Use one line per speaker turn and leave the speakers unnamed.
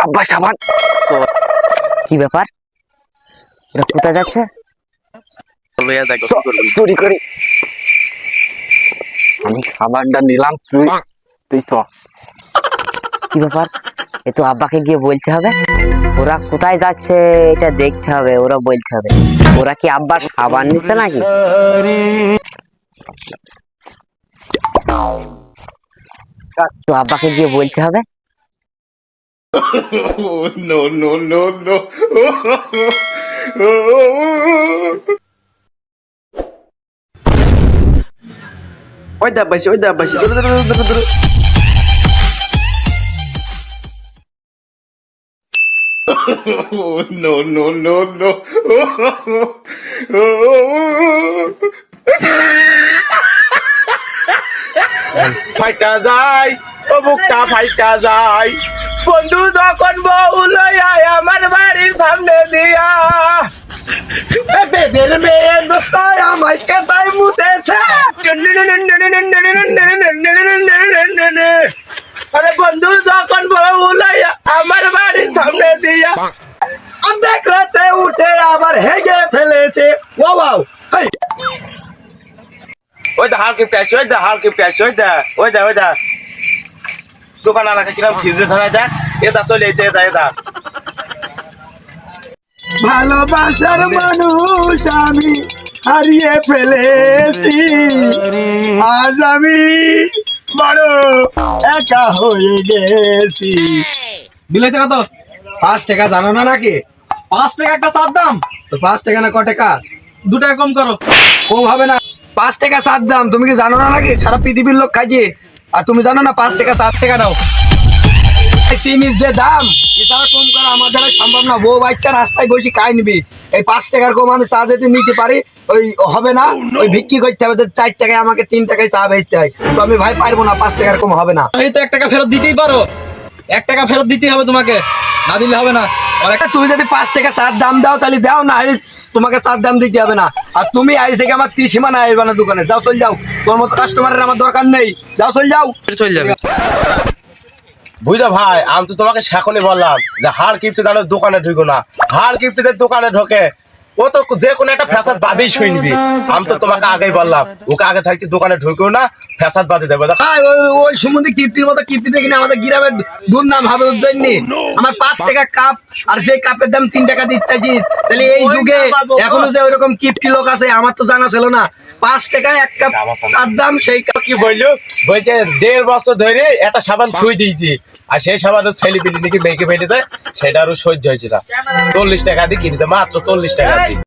আব্বা সাবান। কি ব্যাপার, ওরা কোথায় যাচ্ছে? চুরি করি। আমি সাবানটা নিলাম, তুই চ। কি ব্যাপার, এ তো আব্বাকে গিয়ে বলতে হবে। ওরা কোথায় যাচ্ছে এটা দেখতে হবে, ওরা বলতে হবে। ওরা কি আব্বার সাবান নিছে নাকি? তো আব্বাকে গিয়ে বলতে হবে।
No, no, no, no.
ওই দা বাইছে, ওই দা বাইছে, ধরো।
No, no, no, no. ফাইটা যায়, ও বুকটা ফাইটা যায়। বন্ধু যখন বউ লইয়া আমার বাড়ির সামনে দিয়া বেদের মেয়ে দোস্তায় আমায় কেতায় মুতেছে। আরে বন্ধু যখন বউ লইয়া আমার বাড়ির সামনে দিয়া অর্ধেক রাতে উঠে আবার হেগে ফেলেছে। ও বাউ, ওই দা হালকে প্যাচ, ওই দা হালকে প্যাচ, ওই দা দোকান আনাকে কিরম খিজে ধরা যাক। এটা চলে এটা ভালোবাসার মানুষ আমি হারিয়ে ফেলেছি, আজ আমি বড় একা হয়ে গেছি।
বিলেছে কত? 5 টাকা। জানো না নাকি 5 টাকা একটা চার দাম? তো 5 টাকা না ক টাকা? 2 টাকা কম করো। কম হবে না, 5 টাকা 7 দাম। তুমি কি জানো না নাকি সারা পৃথিবীর লোক খাইছে? আর তুমি জানো না 5 টাকা 7 টাকা দাও। চিনির যে দাম, এছাড়া কম করা আমার দ্বারা সম্ভব না। বউ বাচ্চা রাস্তায় বসে খাই নিবি, এই 5 টাকার কম আমি চা যদি নিতে পারি ওই হবে না। ওই বিক্রি করতে হবে 4 টাকায়, আমাকে 3 টাকায় চা বেচতে হয়। তো আমি ভাই পারবো না, 5 টাকার কম হবে না।
এই তো 1 টাকা ফেরত দিতেই পারো, 1 টাকা ফেরত দিতেই হবে তোমাকে, না দিলে হবে না।
আর একটা তুমি যদি 5 টাকা 7 দাম দাও তাহলে দাও, না হলে তোমাকে 7 দাম দিতে হবে না। আর তুমি আজ থেকে আমার ত্রিসীমানা আসবে না দোকানে। যাও, চল যাও, তোর মতো কাস্টমারের আমার দরকার নেই। যাও, চল যাও, চল যাবে।
বুঝলো ভাই, আমি তো তোমাকে সেখনই বললাম যে হার কিপ্টি দাঁড়ো দোকানে ঢুকো না। হার কিপ্টিদের দোকানে ঢোকে ও তো যে কোনো একটা ফ্যাসাদ বাদেই শুনবি। আমি তো তোমাকে আগেই বললাম ওকে আগে থাকতে দোকানে ঢুকেও না, ফ্যাসাদ বাদে যাবে।
ওই সুমন্দি কিপ্টির মতো কিপ্টি দেখি না আমাদের গ্রামের দুর্নাম হবে উজ্জয়নী। আমার 5 টাকা কাপ, আর সেই কাপের দাম 3 টাকা দিতে চাইছি। তাহলে এই যুগে এখনো যে ওইরকম কিপ্টি লোক আছে আমার তো জানা ছিল না। 5 টাকা 1 কাপ চার দাম। সেই কাপ
কি বললো, বলছে 1.5 বছর ধরে একটা সাবান ছুঁই দিয়েছি, আর সেই সাবানের ছেলে পিলি নাকি মেয়েকে ফেলেছে, সেটা আরো সহ্য হয়েছে না। 40 টাকা দিয়ে কিনেছে, মাত্র 40 টাকা দিয়ে।